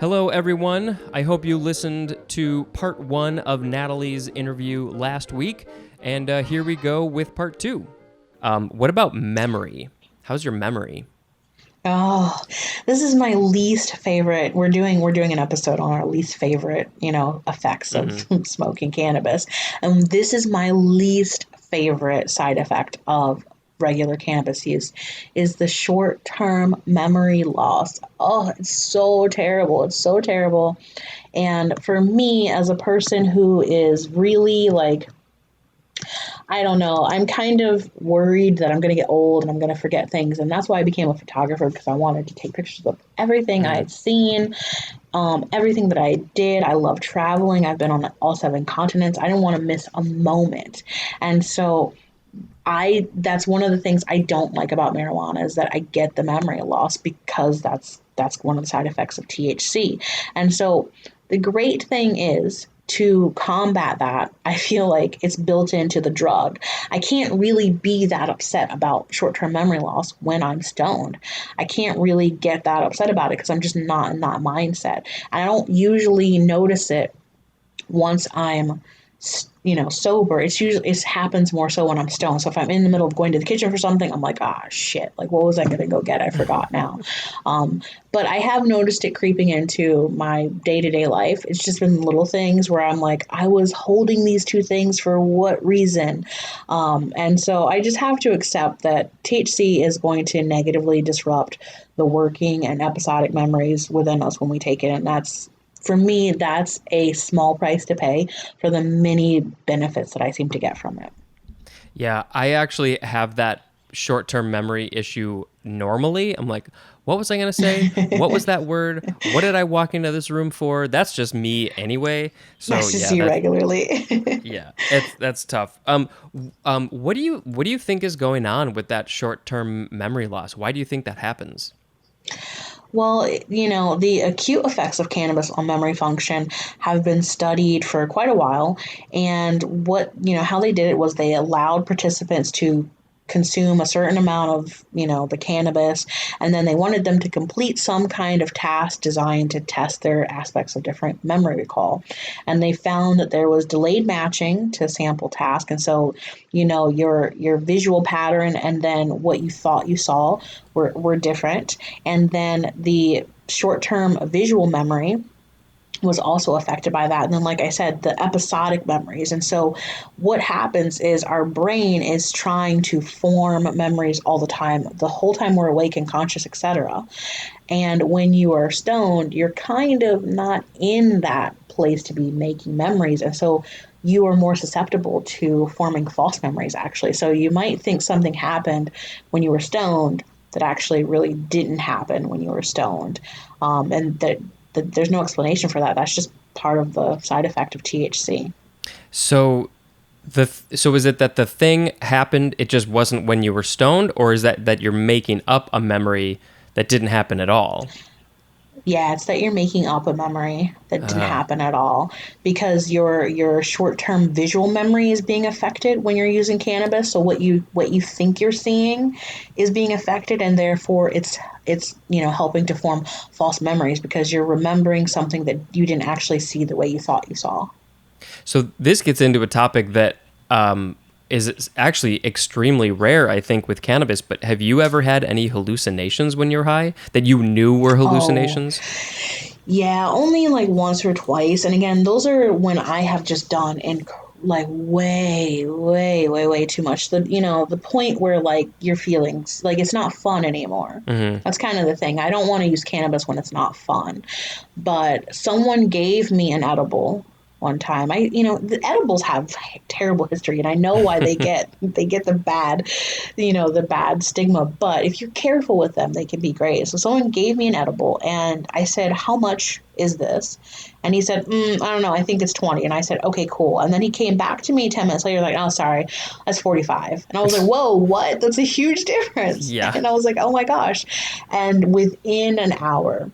Hello, everyone. I hope you listened to part 1 of Natalie's interview last week, and here we go with part 2. What about memory? How's your memory? Oh, this is my least favorite. We're doing an episode on our least favorite, effects of Mm-hmm. smoking cannabis. And this is my least favorite side effect of regular cannabis use is the short-term memory loss. Oh, it's so terrible. It's so terrible. And for me as a person who is really like I don't know. I'm kind of worried that I'm going to get old and I'm going to forget things. And that's why I became a photographer because I wanted to take pictures of everything I Mm-hmm. had seen, everything that I did. I love traveling. I've been on all 7 continents. I didn't want to miss a moment. And so that's one of the things I don't like about marijuana is that I get the memory loss because that's one of the side effects of THC. And so the great thing is to combat that, I feel like it's built into the drug. I can't really be that upset about short term memory loss when I'm stoned. I can't really get that upset about it because I'm just not in that mindset. And I don't usually notice it once I'm sober. It happens more so when I'm stoned. So if I'm in the middle of going to the kitchen for something, I'm like, ah, shit, like what was I gonna go get? I forgot now. um, but I have noticed it creeping into my day-to-day life. It's just been little things where I'm like, I was holding these 2 things for what reason? And so I just have to accept that THC is going to negatively disrupt the working and episodic memories within us when we take it, and that's for me, that's a small price to pay for the many benefits that I seem to get from it. Yeah, I actually have that short-term memory issue normally. I'm like, what was I going to say? What was that word? What did I walk into this room for? That's just me anyway. So That's just yeah, you regularly. that's tough. What do you think is going on with that short-term memory loss? Why do you think that happens? Well, the acute effects of cannabis on memory function have been studied for quite a while. And how they did it was they allowed participants to consume a certain amount of, the cannabis, and then they wanted them to complete some kind of task designed to test their aspects of different memory recall. And they found that there was delayed matching to sample task. And so, your visual pattern and then what you thought you saw were different. And then the short term visual memory was also affected by that. And then, like I said, the episodic memories. And so, what happens is our brain is trying to form memories all the time, the whole time we're awake and conscious, etc. And when you are stoned, you're kind of not in that place to be making memories. And so, you are more susceptible to forming false memories, actually. So, you might think something happened when you were stoned that actually really didn't happen when you were stoned. And that there's no explanation for that. That's just part of the side effect of THC. So so is it that the thing happened, it just wasn't when you were stoned, or is that you're making up a memory that didn't happen at all? Yeah, it's that you're making up a memory that didn't Ah, happen at all because your short-term visual memory is being affected when you're using cannabis. So what you think you're seeing is being affected, and therefore it's helping to form false memories because you're remembering something that you didn't actually see the way you thought you saw. so this gets into a topic that is actually extremely rare, I think, with cannabis. But have you ever had any hallucinations when you're high that you knew were Oh, hallucinations? yeah, only like once or twice. And again, those are when I have just done like way, way, way, way too much. The point where like your feelings, like it's not fun anymore. Hmm. That's kind of the thing. I don't want to use cannabis when it's not fun. But someone gave me an edible one time. The edibles have terrible history, and I know why they get the bad stigma. But if you're careful with them, they can be great. So someone gave me an edible, and I said, "How much is this?" And he said, "I don't know. I think it's 20." And I said, "Okay, cool." And then he came back to me 10 minutes later, like, "Oh, sorry, that's 45." And I was like, "Whoa, what? That's a huge difference." Yeah. And I was like, "Oh my gosh!" And within an hour,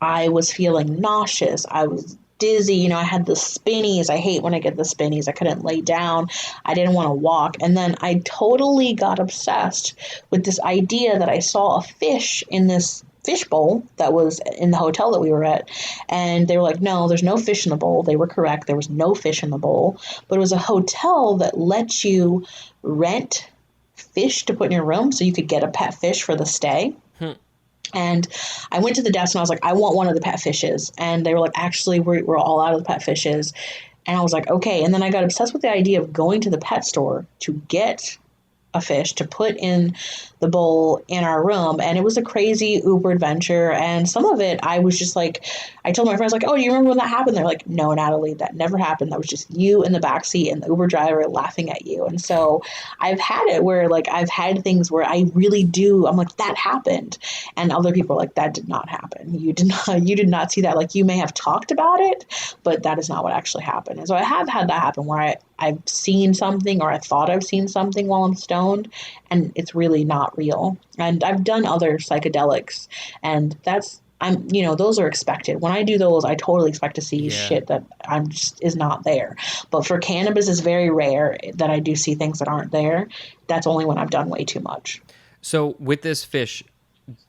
I was feeling nauseous. I was dizzy. I had the spinnies. I hate when I get the spinnies. I couldn't lay down. I didn't want to walk. And then I totally got obsessed with this idea that I saw a fish in this fish bowl that was in the hotel that we were at. And they were like, no, there's no fish in the bowl. They were correct. There was no fish in the bowl. But it was a hotel that let you rent fish to put in your room so you could get a pet fish for the stay. And I went to the desk and I was like, I want one of the pet fishes. And they were like, actually, we're all out of the pet fishes. And I was like, okay. And then I got obsessed with the idea of going to the pet store to get a fish to put in the bowl in our room. And it was a crazy Uber adventure. And some of it, I was just like, I told my friends, like, oh, do you remember when that happened? They're like, no, Natalie, that never happened. That was just you in the backseat and the Uber driver laughing at you. And so I've had it where like I've had things where I really do, I'm like, that happened. And other people are like, that did not happen. You did not see that. Like you may have talked about it, but that is not what actually happened. And so I have had that happen where I've seen something or I thought I've seen something while I'm stoned and it's really not real. And I've done other psychedelics and those are expected. When I do those, I totally expect to see shit that I'm just is not there. But for cannabis, it's very rare that I do see things that aren't there. That's only when I've done way too much. So with this fish,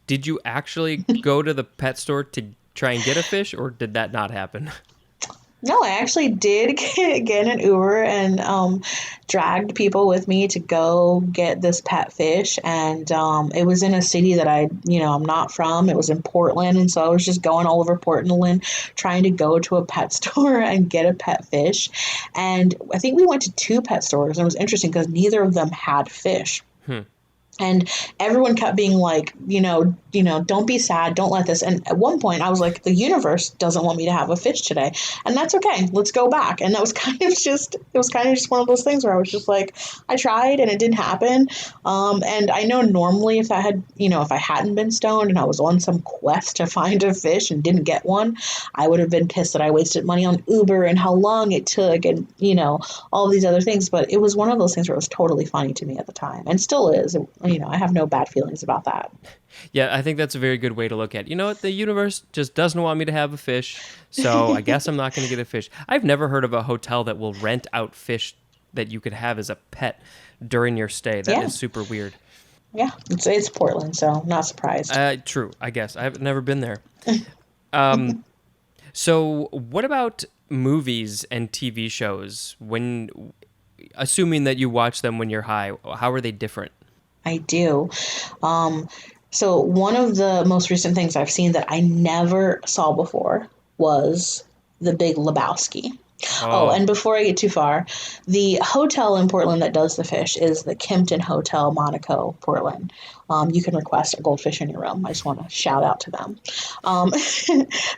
did you actually go to the pet store to try and get a fish, or did that not happen? No, I actually did get an Uber and dragged people with me to go get this pet fish. And it was in a city that I'm not from. It was in Portland. And so I was just going all over Portland trying to go to a pet store and get a pet fish. And I think we went to 2 pet stores. And it was interesting because neither of them had fish. And everyone kept being like, don't be sad. Don't let this. And at one point I was like, the universe doesn't want me to have a fish today. And that's okay. Let's go back. And that was kind of just one of those things where I was just like, I tried and it didn't happen. And I know normally if I hadn't been stoned and I was on some quest to find a fish and didn't get one, I would have been pissed that I wasted money on Uber and how long it took and, all these other things. But it was one of those things where it was totally funny to me at the time and still is. I have no bad feelings about that. Yeah, I think that's a very good way to look at it. You know what? The universe just doesn't want me to have a fish, so I guess I'm not going to get a fish. I've never heard of a hotel that will rent out fish that you could have as a pet during your stay. That is super weird. Yeah, it's Portland, so not surprised. True, I guess. I've never been there. So what about movies and TV shows? Assuming that you watch them when you're high, how are they different? I do. So one of the most recent things I've seen that I never saw before was The Big Lebowski. Oh, and before I get too far, the hotel in Portland that does the fish is the Kimpton Hotel, Monaco, Portland. You can request a goldfish in your room. I just want to shout out to them.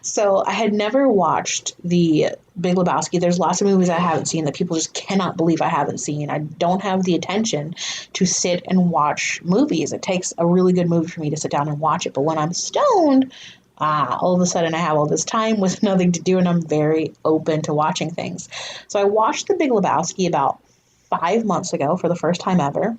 So I had never watched the Big Lebowski. There's lots of movies I haven't seen that people just cannot believe I haven't seen. I don't have the attention to sit and watch movies. It takes a really good movie for me to sit down and watch it. But when I'm stoned, all of a sudden I have all this time with nothing to do and I'm very open to watching things. So I watched The Big Lebowski about 5 months ago for the first time ever.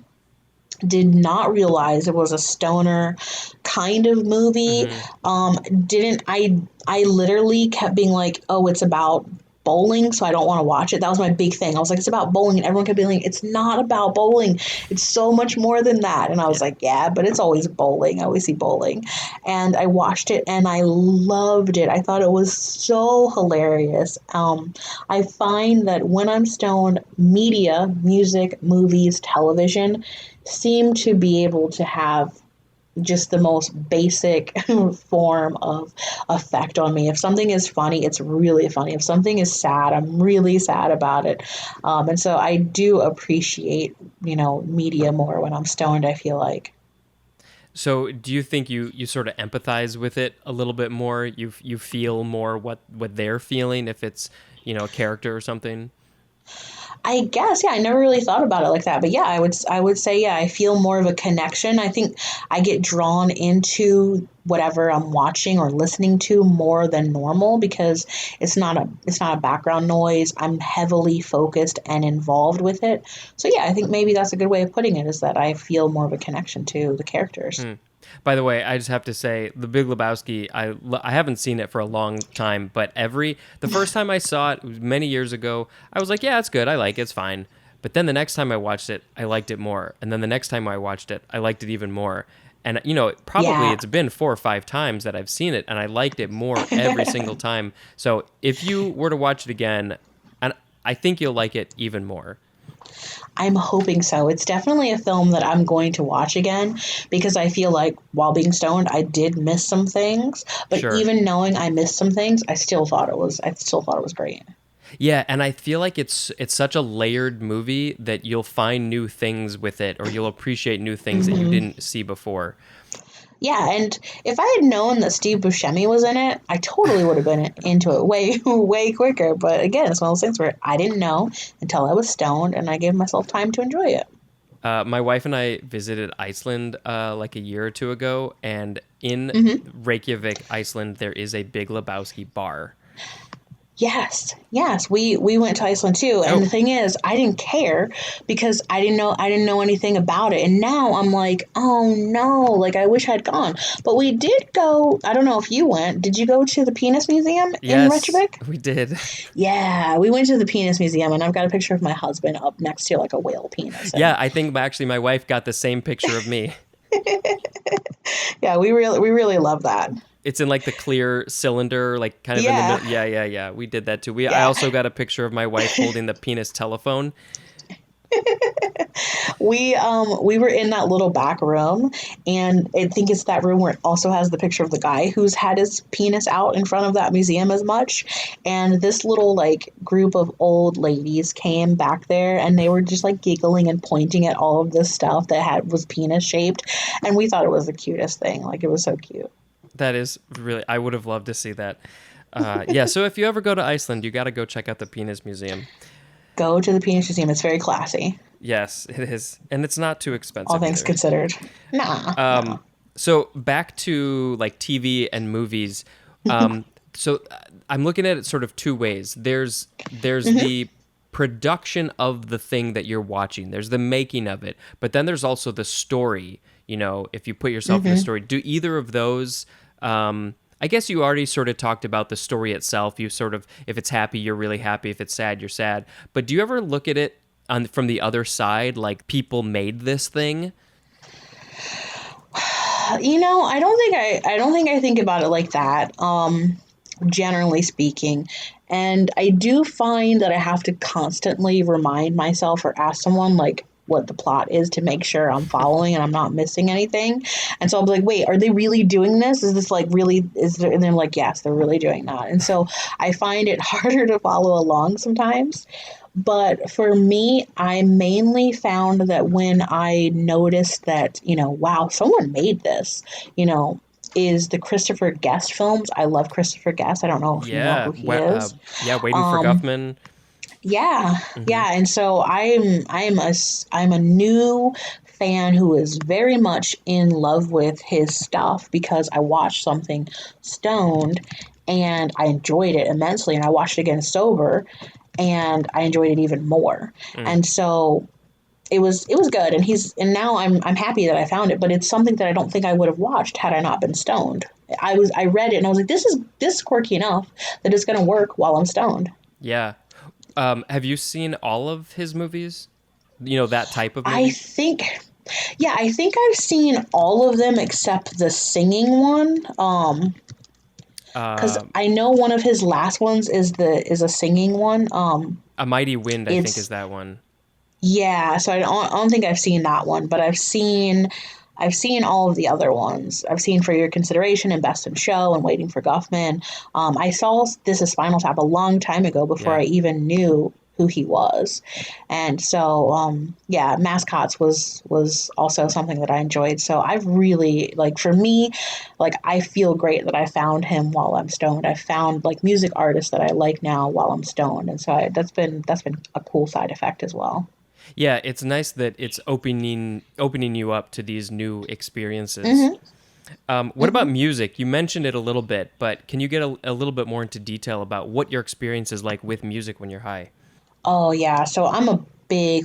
Did not realize it was a stoner kind of movie. I literally kept being like, oh, it's about bowling, so I don't want to watch it. That was my big thing. I was like, it's about bowling, and everyone kept being like, it's not about bowling. It's so much more than that. And I was like, yeah, but it's always bowling. I always see bowling. And I watched it, and I loved it. I thought it was so hilarious. I find that when I'm stoned, media, music, movies, television seem to be able to have just the most basic form of effect on me. If something is funny, it's really funny. If something is sad, I'm really sad about it. And so I do appreciate, media more when I'm stoned, I feel like. So do you think you sort of empathize with it a little bit more? You feel more what they're feeling if it's, a character or something? I guess, yeah, I never really thought about it like that. But yeah, I would say, yeah, I feel more of a connection. I think I get drawn into whatever I'm watching or listening to more than normal because it's not a background noise. I'm heavily focused and involved with it. So yeah, I think maybe that's a good way of putting it is that I feel more of a connection to the characters. By the way, I just have to say, The Big Lebowski, I haven't seen it for a long time, but the first time I saw it was many years ago, I was like, yeah, it's good. I like it. It's fine. But then the next time I watched it, I liked it more. And then the next time I watched it, I liked it even more. And, probably Yeah. it's been 4 or 5 times that I've seen it, and I liked it more every single time. So if you were to watch it again, and I think you'll like it even more. I'm hoping so. It's definitely a film that I'm going to watch again because I feel like while being stoned, I did miss some things. But Sure. even knowing I missed some things, I still thought it was great. Yeah, and I feel like it's such a layered movie that you'll find new things with it, or you'll appreciate new things that you didn't see before. Yeah, and if I had known that Steve Buscemi was in it, I totally would have been into it way, way quicker. But again, it's one of those things where I didn't know until I was stoned, and I gave myself time to enjoy it. My wife and I visited Iceland like a year or two ago, and in Reykjavik, Iceland, there is a Big Lebowski bar. Yes, yes, we went to Iceland too, and the Oh, thing is, I didn't care because I didn't know anything about it, and now I'm like, oh no, like I wish I'd gone. But we did go. I don't know if you went. Did you go to the Penis Museum in yes, Reykjavik? we did. Yeah, we went to the Penis Museum, and I've got a picture of my husband up next to like a whale penis, Yeah, and I think actually my wife got the same picture of me. yeah, we really love that. It's in like the clear cylinder, like kind of in the Yeah, middle. Yeah, yeah, yeah. We did that too. I yeah. also got a picture of my wife holding the penis telephone. We were in that little back room, and I think it's that room where it also has the picture of the guy who's had his penis out in front of that museum as much. And this little like group of old ladies came back there, and they were just like giggling and pointing at all of this stuff that had was penis shaped, and we thought it was the cutest thing. Like it was so cute. That is really, I would have loved to see that. Yeah, so if you ever go to Iceland, you got to go check out the Penis Museum. Go to the penis museum. It's very classy, Yes, it is. And it's not too all expensive things either. considered. Nah, nah. So back to like TV and movies. So I'm looking at it sort of two ways. There's the production of the thing that you're watching. There's the making of it, but then there's also the story. If you put yourself in the story, do either of those? I guess you already sort of talked about the story itself. You sort of, if it's happy, you're really happy. If it's sad, you're sad. But do you ever look at it from the other side, like people made this thing? I don't think I think about it like that. Generally speaking, and I do find that I have to constantly remind myself or ask someone like what the plot is to make sure I'm following and I'm not missing anything. And so I'll be like, wait, are they really doing this? Is this like really is there? And they're like, yes, they're really doing that. And so I find it harder to follow along sometimes. But for me, I mainly found that when I noticed that, wow, someone made this, you know, is the Christopher Guest films. I love Christopher Guest. I don't know if you know Yeah, who he is. yeah, waiting for Um, Guffman. yeah, Hmm. yeah, and so I'm a new fan who is very much in love with his stuff because I watched something stoned and I enjoyed it immensely, and I watched it again sober and I enjoyed it even more. Mm. And so it was good, and now I'm happy that I found it, but it's something that I don't think I would have watched had I not been stoned. I read it and I was like, this is quirky enough that it's going to work while I'm stoned. Yeah. Have you seen all of his movies? That type of I movie? think, yeah, I think I've seen all of them except the singing one. Because Um, I know one of his last ones is a singing one. A Mighty Wind, I think, is It's that one. yeah. So I don't think I've seen that one, but I've seen all of the other ones. I've seen For Your Consideration and Best in Show and Waiting for Guffman. I saw This Is Spinal Tap a long time ago before Yeah. I even knew who he was, and so yeah, Mascots was also something that I enjoyed. So I've really like for me, like I feel great that I found him while I'm stoned. I found like music artists that I like now while I'm stoned, and so that's been a cool side effect as well. Yeah, it's nice that it's opening you up to these new experiences. Hmm. What about music? You mentioned it a little bit, but can you get a little bit more into detail about what your experience is like with music when you're high? Oh yeah, so I'm a big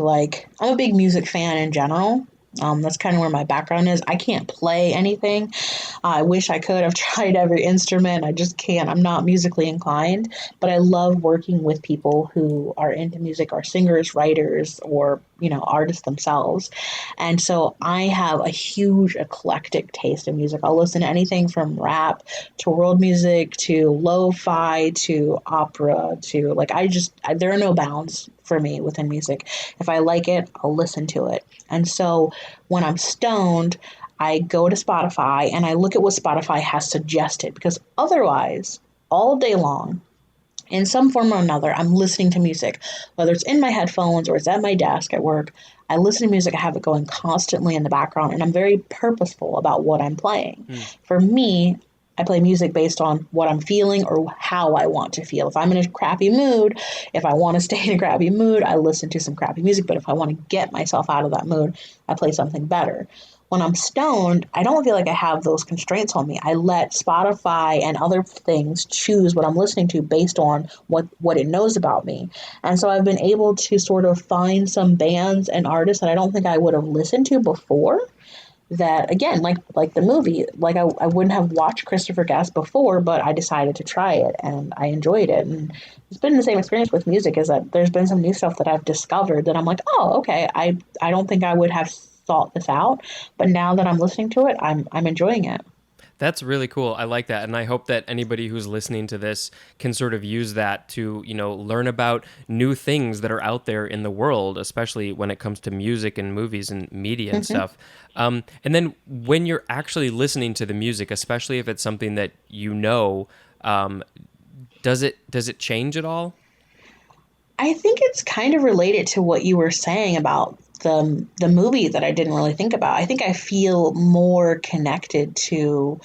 music fan in general. That's kind of where my background is. I can't play anything. I wish I could. I've tried every instrument. I just can't. I'm not musically inclined, but I love working with people who are into music, are singers, writers, or artists themselves. And so I have a huge eclectic taste in music. I'll listen to anything from rap to world music to lo-fi to opera to like there are no bounds for me within music. If I like it, I'll listen to it. And so when I'm stoned, I go to Spotify and I look at what Spotify has suggested, because otherwise, all day long, in some form or another, I'm listening to music, whether it's in my headphones or it's at my desk at work. I listen to music, I have it going constantly in the background, and I'm very purposeful about what I'm playing. For me, I play music based on what I'm feeling or how I want to feel. If I'm in a crappy mood, if I want to stay in a crappy mood, I listen to some crappy music. But if I want to get myself out of that mood, I play something better. When I'm stoned, I don't feel like I have those constraints on me. I let Spotify and other things choose what I'm listening to based on what it knows about me. And so I've been able to sort of find some bands and artists that I don't think I would have listened to before, that again, like the movie, like I wouldn't have watched Christopher Guest before, but I decided to try it and I enjoyed it. And it's been the same experience with music, is that there's been some new stuff that I've discovered that I'm like, oh, okay, I don't think I would have thought this out, but now that I'm listening to it, I'm enjoying it. That's really cool. I like that. And I hope that anybody who's listening to this can sort of use that to, learn about new things that are out there in the world, especially when it comes to music and movies and media and stuff. And then when you're actually listening to the music, especially if it's something that does it change at all? I think it's kind of related to what you were saying about the movie that I didn't really think about. I think I feel more connected to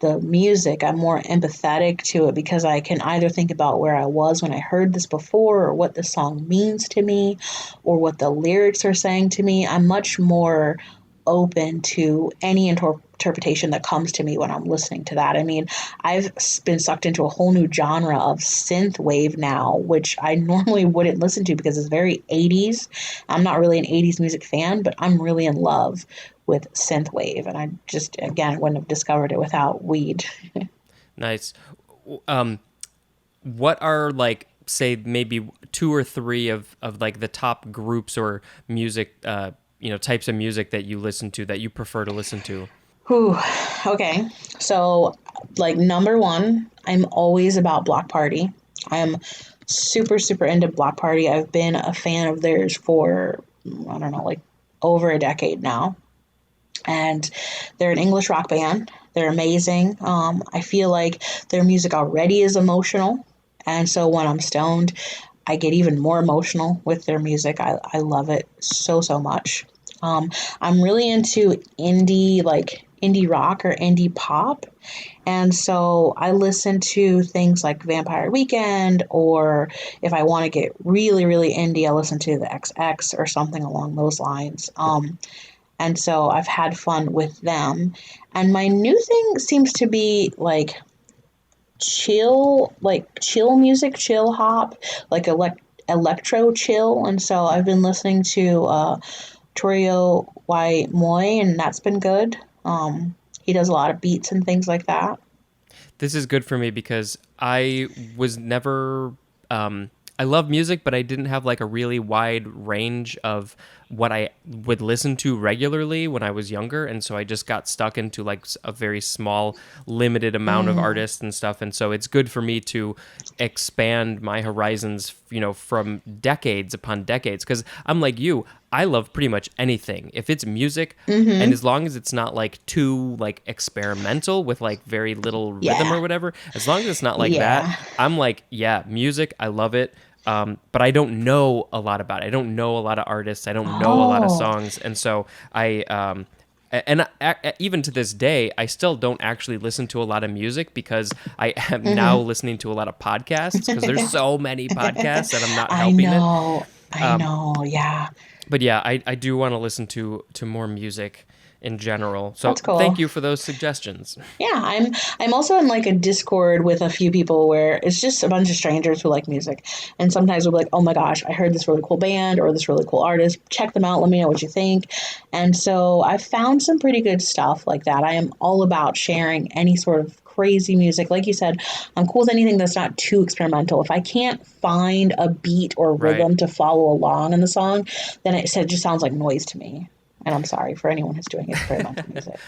the music. I'm more empathetic to it because I can either think about where I was when I heard this before, or what the song means to me, or what the lyrics are saying to me. I'm much more open to any interpretation that comes to me when I'm listening to that. I mean, I've been sucked into a whole new genre of synth wave now, which I normally wouldn't listen to because it's very 80s. I'm not really an 80s music fan, but I'm really in love with synth wave, and I just, again, wouldn't have discovered it without weed. Nice. What are, like, say maybe two or three of like the top groups or music types of music that you listen to, that you prefer to listen to? Whew. Okay. So, like, number one, I'm always about Block Party. I'm super, super into Block Party. I've been a fan of theirs for, I don't know, like over a decade now. And they're an English rock band. They're amazing. I feel like their music already is emotional. And so when I'm stoned, I get even more emotional with their music. I love it so, so much. I'm really into indie rock or indie pop. And so I listen to things like Vampire Weekend, or if I want to get really, really indie, I listen to the XX or something along those lines. And so I've had fun with them. And my new thing seems to be chill music, chill hop, like electro chill. And so I've been listening to Torio Y Moy, and that's been good. He does a lot of beats and things like that. This is good for me because I was never I love music, but I didn't have like a really wide range of what I would listen to regularly when I was younger. And so I just got stuck into like a very small, limited amount of artists and stuff. And so it's good for me to expand my horizons, from decades upon decades. Because I'm like you, I love pretty much anything. If it's music, and as long as it's not like too like experimental with like very little rhythm or whatever, as long as it's not like that, I'm like, yeah, music, I love it. But I don't know a lot about it. I don't know a lot of artists. I don't know a lot of songs. And so even to this day, I still don't actually listen to a lot of music because I am now listening to a lot of podcasts, because there's so many podcasts that I'm not helping it. I know, yeah. But yeah, I do want to listen to more music. in general. So That's cool. thank you for those suggestions. Yeah, I'm also in like a Discord with a few people where it's just a bunch of strangers who like music. And sometimes we'll be like, "Oh my gosh, I heard this really cool band or this really cool artist. Check them out. Let me know what you think." And so I've found some pretty good stuff like that. I am all about sharing any sort of crazy music. Like you said, I'm cool with anything that's not too experimental. If I can't find a beat or Right. rhythm to follow along in the song, then it just sounds like noise to me. And I'm sorry for anyone who's doing experimental music.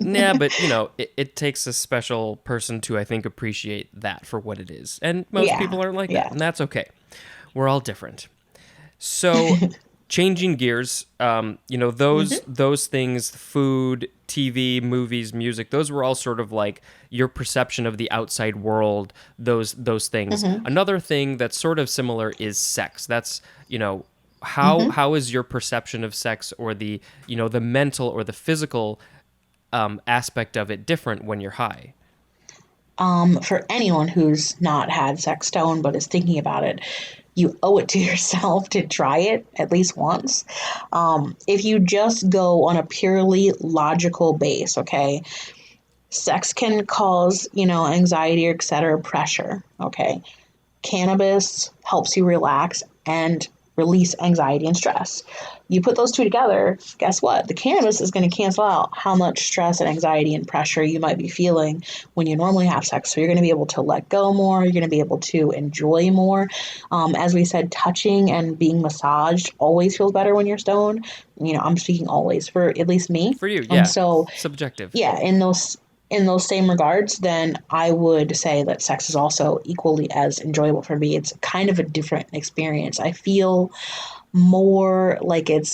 Nah, but you know, it takes a special person to, I think, appreciate that for what it is. And most Yeah, people aren't like that, yeah. and that's okay. We're all different. So, changing gears, you know, those things, food, TV, movies, music, those were all sort of like your perception of the outside world, those things. Mm-hmm. Another thing that's sort of similar is sex. That's, you know, Mm-hmm. how is your perception of sex, or the, you know, the mental or the physical aspect of it different when you're high? For anyone who's not had sex stone but is thinking about it, you owe it to yourself to try it at least once. If you just go on a purely logical base, okay, sex can cause, anxiety or etc. pressure, okay. Cannabis helps you relax and release anxiety and stress. You put those two together, guess what? The cannabis is going to cancel out how much stress and anxiety and pressure you might be feeling when you normally have sex. So you're going to be able to let go more. You're going to be able to enjoy more. As we said, touching and being massaged always feels better when you're stoned. I'm speaking always for at least me. For you, And yeah, so subjective. yeah, in those same regards, then I would say that sex is also equally as enjoyable for me. It's kind of a different experience. I feel more like it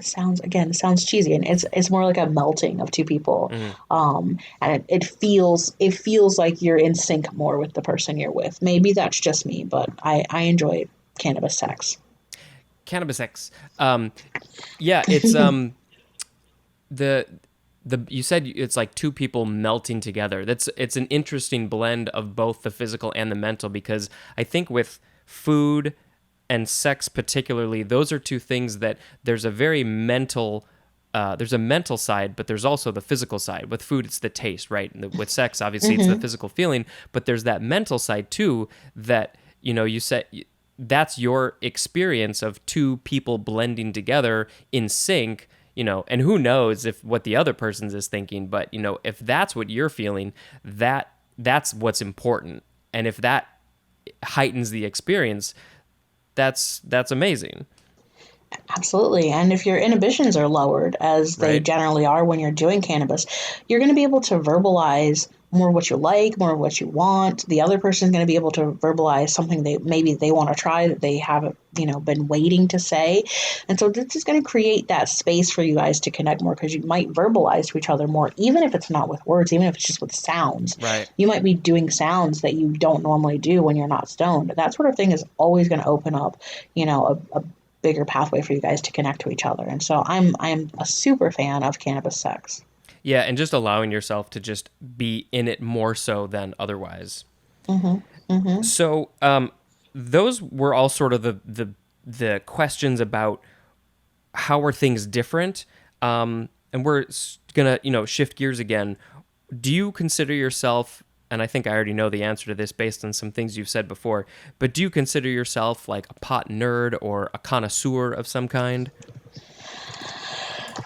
sounds cheesy, and it's more like a melting of two people, Mm. and it feels like you're in sync more with the person you're with. Maybe that's just me, but I enjoy cannabis sex. Cannabis sex. Yeah, it's the you said it's like two people melting together. It's an interesting blend of both the physical and the mental, because I think with food and sex particularly, those are two things that there's a very mental there's a mental side, but there's also the physical side. With food, it's the taste, right? And with sex, obviously, it's the Mm-hmm. physical feeling, but there's that mental side too. That, you know, you said that's your experience of two people blending together in sync. You know, and who knows if what the other person's is thinking, but you know, if that's what you're feeling, that's what's important. And if that heightens the experience, that's amazing, Absolutely. And if your inhibitions are lowered, as they right? generally are when you're doing cannabis, you're going to be able to verbalize more what you like, more what you want. The other person is going to be able to verbalize something they want to try that they haven't, been waiting to say. And so this is going to create that space for you guys to connect more, because you might verbalize to each other more, even if it's not with words, even if it's just with sounds. Right. You might be doing sounds that you don't normally do when you're not stoned. That sort of thing is always going to open up, a bigger pathway for you guys to connect to each other. And so I'm a super fan of cannabis sex. Yeah, and just allowing yourself to just be in it more so than otherwise. Mm-hmm. Mm-hmm. So, those were all sort of the questions about how are things different. And we're gonna, you know, shift gears again. Do you consider yourself, and I think I already know the answer to this based on some things you've said before, but do you consider yourself like a pot nerd or a connoisseur of some kind?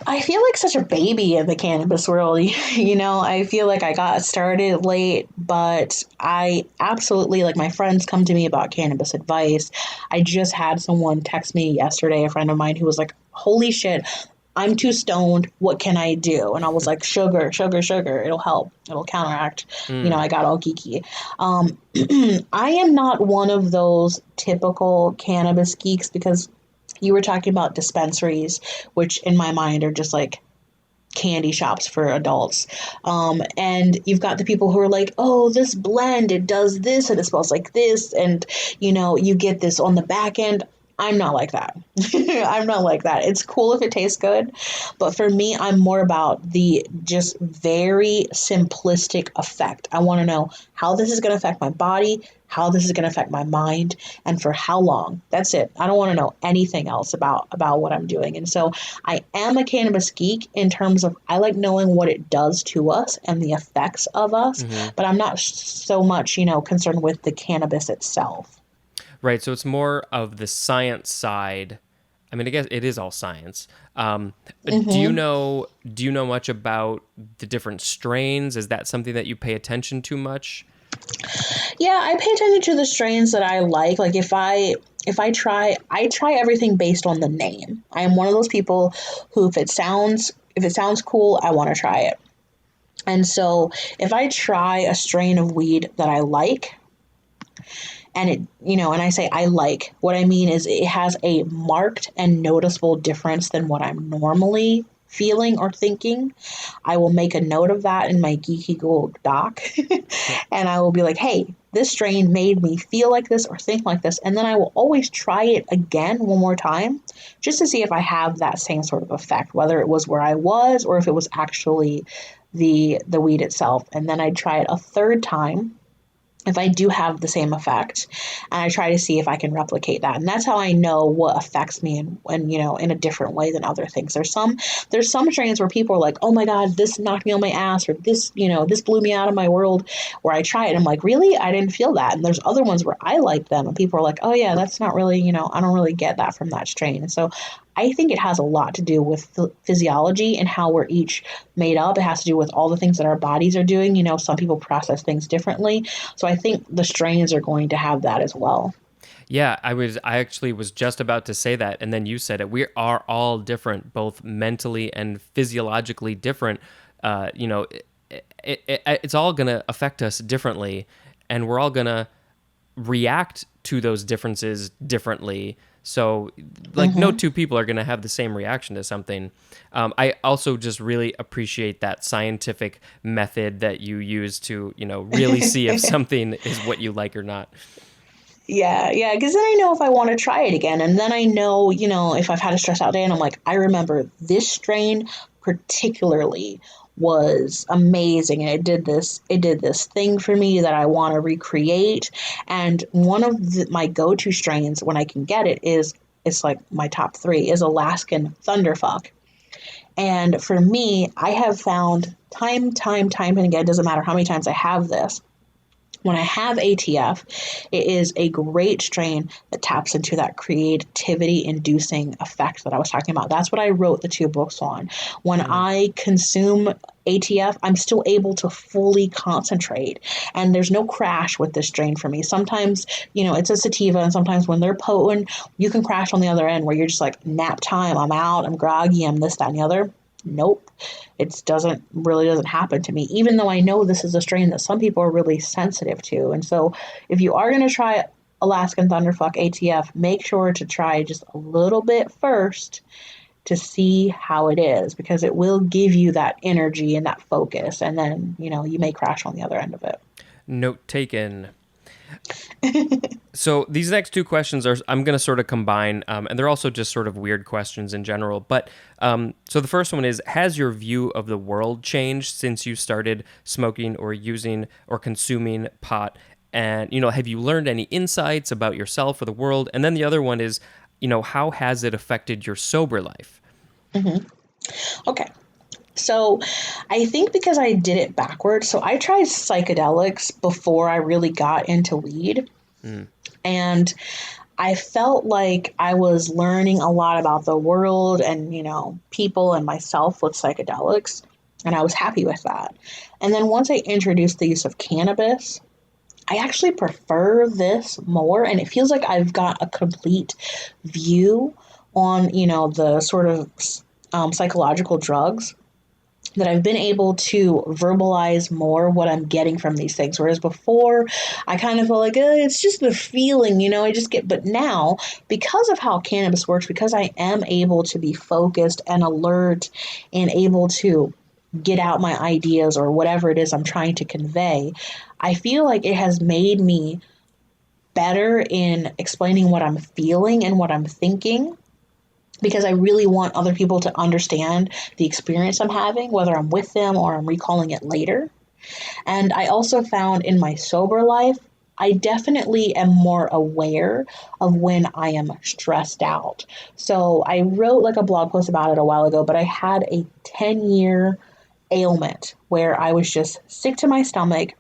I feel like such a baby in the cannabis world. I feel like I got started late, but I absolutely, like, my friends come to me about cannabis advice. I just had someone text me yesterday, a friend of mine, who was like, "Holy shit, I'm too stoned. What can I do?" And I was like, "Sugar, sugar, sugar. It'll help. It'll counteract." Mm, I got all geeky. Um, I am not one of those typical cannabis geeks, because you were talking about dispensaries, which in my mind are just like candy shops for adults. And you've got the people who are like, "Oh, this blend, it does this and it smells like this." And, you get this on the back end. I'm not like that. I'm not like that. It's cool if it tastes good, but for me, I'm more about the just very simplistic effect. I want to know how this is going to affect my body, how this is going to affect my mind, and for how long. That's it. I don't want to know anything else about what I'm doing. And so I am a cannabis geek in terms of I like knowing what it does to us and the effects of us, Hmm. but I'm not so much, concerned with the cannabis itself. Right. So it's more of the science side. I mean, I guess it is all science. Do you Mm-hmm. know? Do you know much about the different strains? Is that something that you pay attention to much? Yeah, I pay attention to the strains that I like. Like I try everything based on the name. I am one of those people who if it sounds cool, I want to try it. And so if I try a strain of weed that I like, and and I say I like, what I mean is it has a marked and noticeable difference than what I'm normally feeling or thinking, I will make a note of that in my geeky Google Doc. And I will be like, hey, this strain made me feel like this or think like this. And then I will always try it again one more time just to see if I have that same sort of effect, whether it was where I was or if it was actually the weed itself. And then I try it a third time if I do have the same effect, and I try to see if I can replicate that. And that's how I know what affects me in a different way than other things. There's some strains where people are like, oh my God, this knocked me on my ass, or this blew me out of my world, where I try it and I'm like, really? I didn't feel that. And there's other ones where I like them and people are like, oh yeah, that's not really, I don't really get that from that strain. And so I think it has a lot to do with physiology and how we're each made up. It has to do with all the things that our bodies are doing. Some people process things differently. So I think the strains are going to have that as well. Yeah, I actually was just about to say that, and then you said it. We are all different, both mentally and physiologically different. It's all gonna affect us differently, and we're all gonna react to those differences differently. So, like, no Mm-hmm. two people are gonna have the same reaction to something. I also just really appreciate that scientific method that you use to, really see if something is what you like or not. Yeah, yeah, because then I know if I want to try it again. And then I know, if I've had a stress out day and I'm like, I remember this strain particularly was amazing and it did this thing for me that I want to recreate. And one of my go-to strains when I can get it is it's like my top three is Alaskan Thunderfuck. And for me, I have found time and again, it doesn't matter how many times I have this, when I have ATF, it is a great strain that taps into that creativity inducing effect that I was talking about. That's what I wrote the two books on. When Mhm. I consume ATF, I'm still able to fully concentrate. And there's no crash with this strain for me. Sometimes, it's a sativa, and sometimes when they're potent, you can crash on the other end where you're just like, nap time, I'm out, I'm groggy, I'm this, that, and the other. Nope, it doesn't happen to me, even though I know this is a strain that some people are really sensitive to. And so if you are going to try Alaskan Thunderfuck ATF, make sure to try just a little bit first to see how it is, because it will give you that energy and that focus, and then you may crash on the other end of it. Note taken. So these next two questions are I'm going to sort of combine, and they're also just sort of weird questions in general. But so the first one is: has your view of the world changed since you started smoking or using or consuming pot? And have you learned any insights about yourself or the world? And then the other one is, how has it affected your sober life? Hmm. Okay. So I think because I did it backwards, so I tried psychedelics before I really got into weed. Mm. And I felt like I was learning a lot about the world and, people and myself with psychedelics. And I was happy with that. And then once I introduced the use of cannabis, I actually prefer this more. And it feels like I've got a complete view on, the sort of psychological drugs that I've been able to verbalize more what I'm getting from these things. Whereas before, I kind of felt like, it's just the feeling, I just get, but now, because of how cannabis works, because I am able to be focused and alert and able to get out my ideas or whatever it is I'm trying to convey, I feel like it has made me better in explaining what I'm feeling and what I'm thinking because I really want other people to understand the experience I'm having, whether I'm with them or I'm recalling it later. And I also found in my sober life, I definitely am more aware of when I am stressed out. So I wrote like a blog post about it a while ago, but I had a 10-year ailment where I was just sick to my stomach,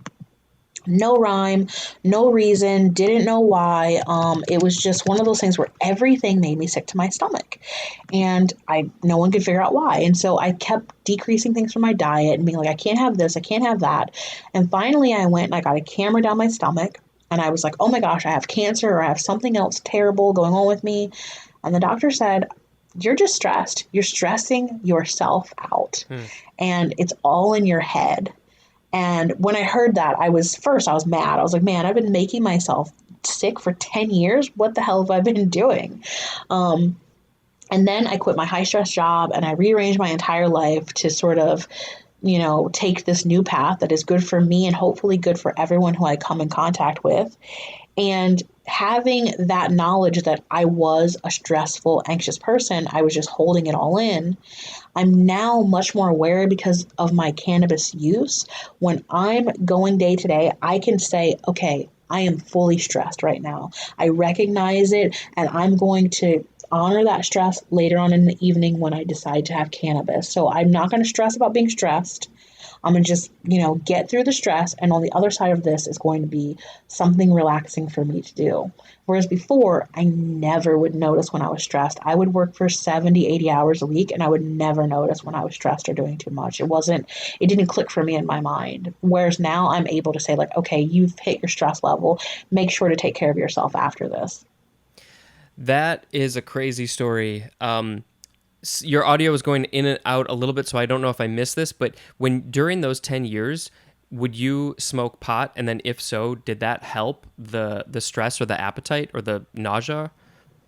no rhyme, no reason, didn't know why. It was just one of those things where everything made me sick to my stomach, and I no one could figure out why. And so I kept decreasing things from my diet and being like, I can't have this, I can't have that. And finally, I went and I got a camera down my stomach, and I was like, oh my gosh, I have cancer or I have something else terrible going on with me. And the doctor said, you're just stressed. You're stressing yourself out, Hmm. and it's all in your head. And when I heard that, I was mad. I was like, man, I've been making myself sick for 10 years. What the hell have I been doing? Um, and then I quit my high stress job and I rearranged my entire life to sort of, take this new path that is good for me and hopefully good for everyone who I come in contact with. And having that knowledge that I was a stressful, anxious person, I was just holding it all in. I'm now much more aware because of my cannabis use. When I'm going day to day, I can say, okay, I am fully stressed right now. I recognize it, and I'm going to honor that stress later on in the evening when I decide to have cannabis. So I'm not going to stress about being stressed. I'm going to just, get through the stress. And on the other side of this is going to be something relaxing for me to do. Whereas before, I never would notice when I was stressed. I would work for 70, 80 hours a week, and I would never notice when I was stressed or doing too much. It didn't click for me in my mind. Whereas now I'm able to say, like, okay, you've hit your stress level. Make sure to take care of yourself after this. That is a crazy story. Your audio is going in and out a little bit, so I don't know if I missed this, but when during those 10 years, would you smoke pot? And then if so, did that help the stress or the appetite or the nausea?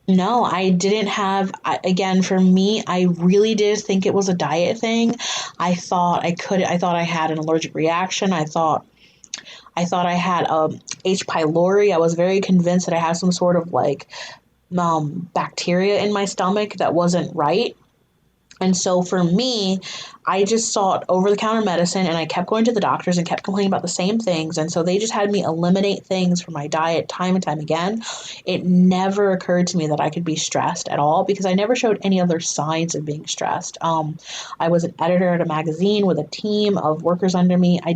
No, I didn't have, again, for me, I really did think it was a diet thing. I thought I had an allergic reaction. I thought I had H. pylori. I was very convinced that I had some sort of like bacteria in my stomach that wasn't right. And so for me, I just sought over the counter medicine and I kept going to the doctors and kept complaining about the same things. And so they just had me eliminate things from my diet time and time again. It never occurred to me that I could be stressed at all because I never showed any other signs of being stressed. I was an editor at a magazine with a team of workers under me. I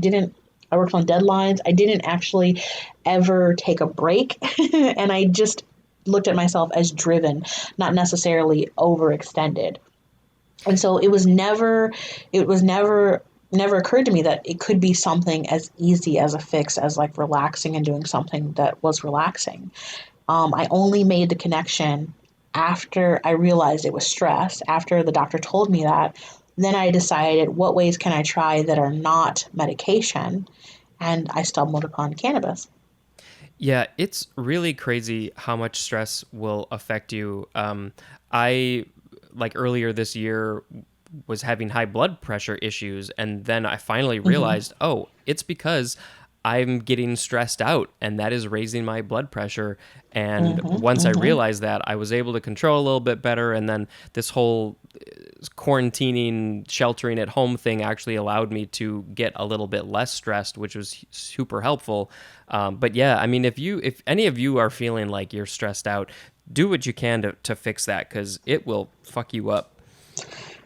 worked on deadlines. I didn't actually ever take a break. And I just looked at myself as driven, not necessarily overextended. And so it was never occurred to me that it could be something as easy as a fix as like relaxing and doing something that was relaxing. I only made the connection after I realized it was stress, after the doctor told me that. Then I decided what ways can I try that are not medication, and I stumbled upon cannabis. Yeah, it's really crazy how much stress will affect you. I like earlier this year was having high blood pressure issues, and then I finally Mm-hmm. realized, oh, it's because I'm getting stressed out, and that is raising my blood pressure. And Mm-hmm. once I Mm-hmm. realized that, I was able to control a little bit better. And then this whole quarantining, sheltering at home thing actually allowed me to get a little bit less stressed, which was super helpful. But yeah, I mean, if any of you are feeling like you're stressed out, do what you can to fix that because it will fuck you up.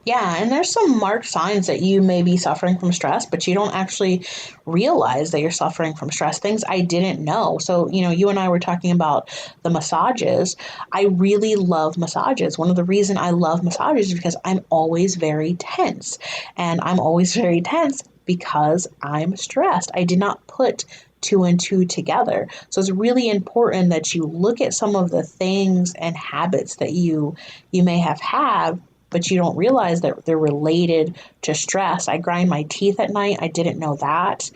Yeah, and there's some marked signs that you may be suffering from stress, but you don't actually realize that you're suffering from stress. Things I didn't know. So, you and I were talking about the massages. I really love massages. One of the reason I love massages is because I'm always very tense. And I'm always very tense because I'm stressed. I did not put two and two together. So it's really important that you look at some of the things and habits that you may have had, but you don't realize that they're related to stress. I grind my teeth at night. I didn't know that.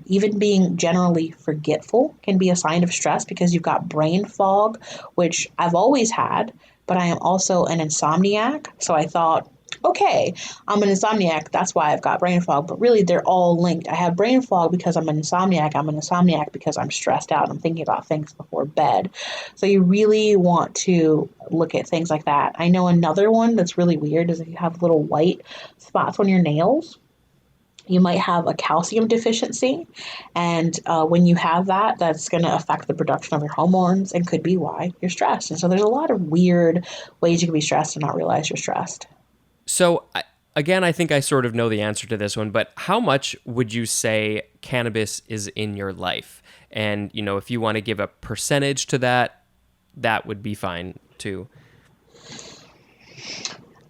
Even being generally forgetful can be a sign of stress because you've got brain fog, which I've always had, but I am also an insomniac. So I thought, okay, I'm an insomniac. That's why I've got brain fog. But really, they're all linked. I have brain fog because I'm an insomniac. I'm an insomniac because I'm stressed out. I'm thinking about things before bed. So you really want to look at things like that. I know another one that's really weird is if you have little white spots on your nails. You might have a calcium deficiency. And when you have that, that's going to affect the production of your hormones and could be why you're stressed. And so there's a lot of weird ways you can be stressed and not realize you're stressed. So, again, I think I sort of know the answer to this one, but how much would you say cannabis is in your life? And, if you want to give a percentage to that, that would be fine too.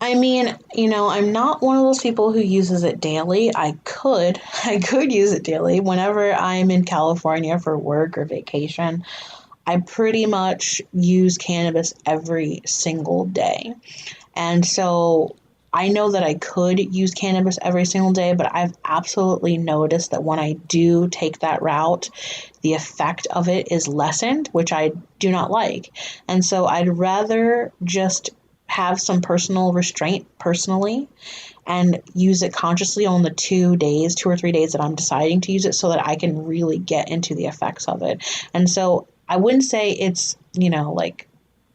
I mean, I'm not one of those people who uses it daily. I could use it daily whenever I'm in California for work or vacation. I pretty much use cannabis every single day. And so I know that I could use cannabis every single day, but I've absolutely noticed that when I do take that route, the effect of it is lessened, which I do not like. And so I'd rather just have some personal restraint personally and use it consciously on the 2 or 3 days that I'm deciding to use it so that I can really get into the effects of it. And so I wouldn't say it's, like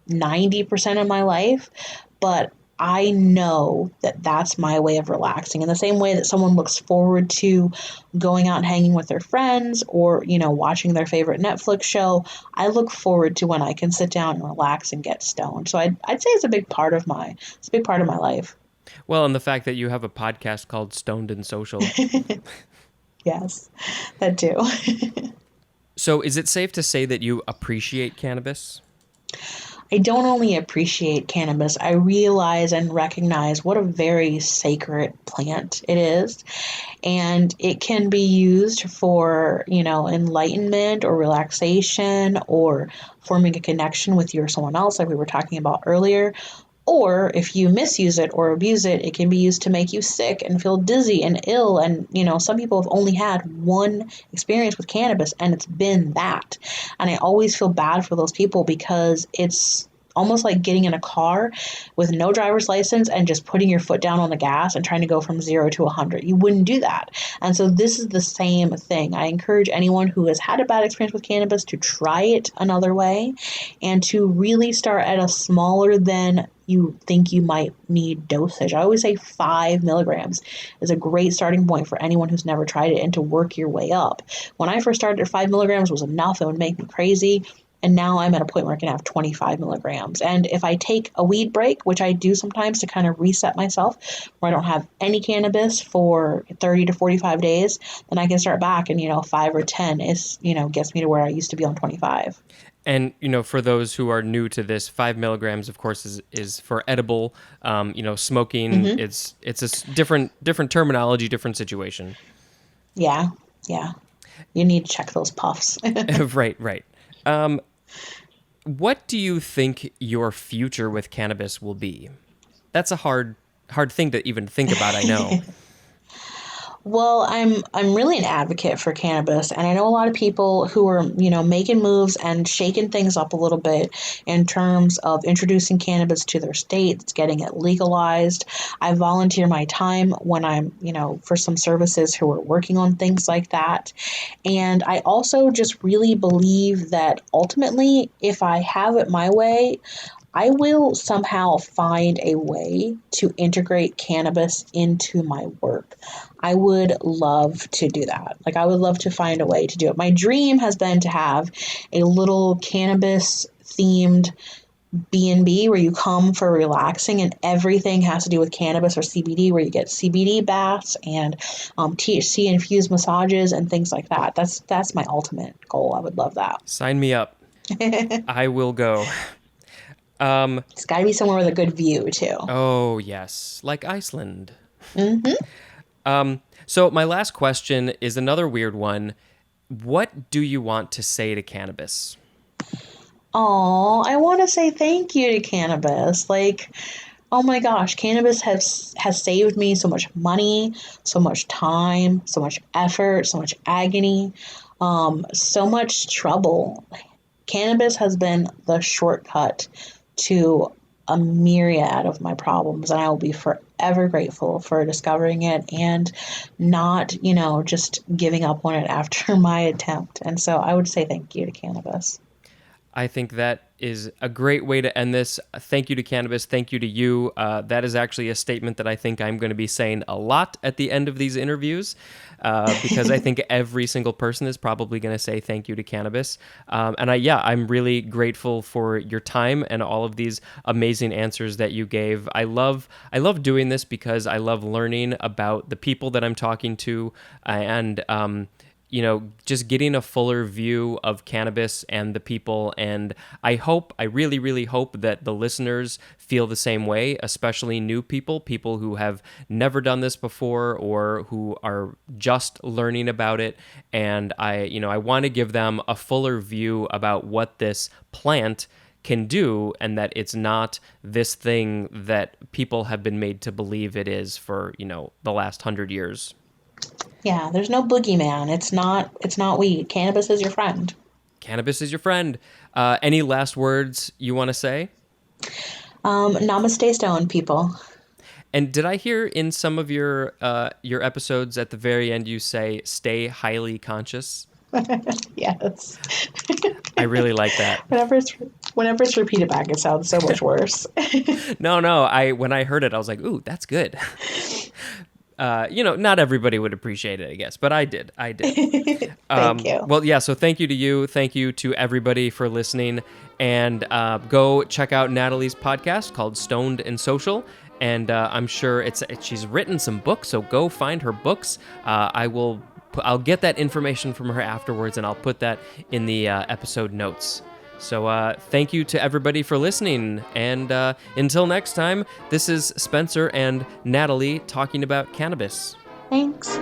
90% of my life, but I know that that's my way of relaxing. In the same way that someone looks forward to going out and hanging with their friends or, watching their favorite Netflix show, I look forward to when I can sit down and relax and get stoned. So I'd say it's a big part of my life. Well, and the fact that you have a podcast called Stoned and Social. Yes, that too. So, is it safe to say that you appreciate cannabis? I don't only appreciate cannabis, I realize and recognize what a very sacred plant it is. And it can be used for, enlightenment or relaxation or forming a connection with you or someone else, like we were talking about earlier. Or if you misuse it or abuse it, it can be used to make you sick and feel dizzy and ill. And, some people have only had one experience with cannabis and it's been that. And I always feel bad for those people because it's almost like getting in a car with no driver's license and just putting your foot down on the gas and trying to go from 0 to 100. You wouldn't do that. And so this is the same thing. I encourage anyone who has had a bad experience with cannabis to try it another way and to really start at a smaller than you think you might need dosage. I always say 5 milligrams is a great starting point for anyone who's never tried it and to work your way up. When I first started, 5 milligrams was enough. It would make me crazy. And now I'm at a point where I can have 25 milligrams. And if I take a weed break, which I do sometimes to kind of reset myself, where I don't have any cannabis for 30 to 45 days, then I can start back and, 5 or 10 is, gets me to where I used to be on 25. And, for those who are new to this, 5 milligrams, of course, is for edible. Smoking, Mm-hmm. it's a different terminology, different situation. Yeah. Yeah. You need to check those puffs. Right. What do you think your future with cannabis will be? That's a hard thing to even think about, I know. Well, I'm really an advocate for cannabis, and I know a lot of people who are, making moves and shaking things up a little bit in terms of introducing cannabis to their states, getting it legalized. I volunteer my time when I'm, for some services who are working on things like that. And I also just really believe that ultimately, if I have it my way, I will somehow find a way to integrate cannabis into my work. I would love to do that. Like, I would love to find a way to do it. My dream has been to have a little cannabis themed B&B where you come for relaxing and everything has to do with cannabis or CBD, where you get CBD baths and THC infused massages and things like that. That's my ultimate goal. I would love that. Sign me up. I will go. It's got to be somewhere with a good view too. Oh, yes. Like Iceland. Mm-hmm. So my last question is another weird one. What do you want to say to cannabis? Oh, I want to say thank you to cannabis. Like, oh my gosh, cannabis has saved me so much money, so much time, so much effort, so much agony, so much trouble. Cannabis has been the shortcut to a myriad of my problems, and I will be forever grateful for discovering it and not, just giving up on it after my attempt. And so I would say thank you to cannabis. I think that is a great way to end this. Thank you to cannabis. Thank you to you. That is actually a statement that I think I'm going to be saying a lot at the end of these interviews, because I think every single person is probably going to say thank you to cannabis. I'm really grateful for your time and all of these amazing answers that you gave. I love doing this because I love learning about the people that I'm talking to, and just getting a fuller view of cannabis and the people. And I really, really hope that the listeners feel the same way, especially new people who have never done this before or who are just learning about it. And I want to give them a fuller view about what this plant can do, and that it's not this thing that people have been made to believe it is for, the last 100 years. Yeah, there's no boogeyman. It's not weed. Cannabis is your friend. Cannabis is your friend. Any last words you want to say? Namaste stone, people. And did I hear in some of your episodes at the very end you say "stay highly conscious"? Yes. I really like that. Whenever it's repeated back, it sounds so much worse. No. When I heard it, I was like, "Ooh, that's good." Not everybody would appreciate it, I guess, but I did. Thank you. Well, yeah, so thank you to you. Thank you to everybody for listening. And go check out Natalie's podcast called Stoned and Social. And I'm sure she's written some books, so go find her books. I'll get that information from her afterwards, and I'll put that in the episode notes. So thank you to everybody for listening. And until next time, this is Spencer and Natali talking about cannabis. Thanks.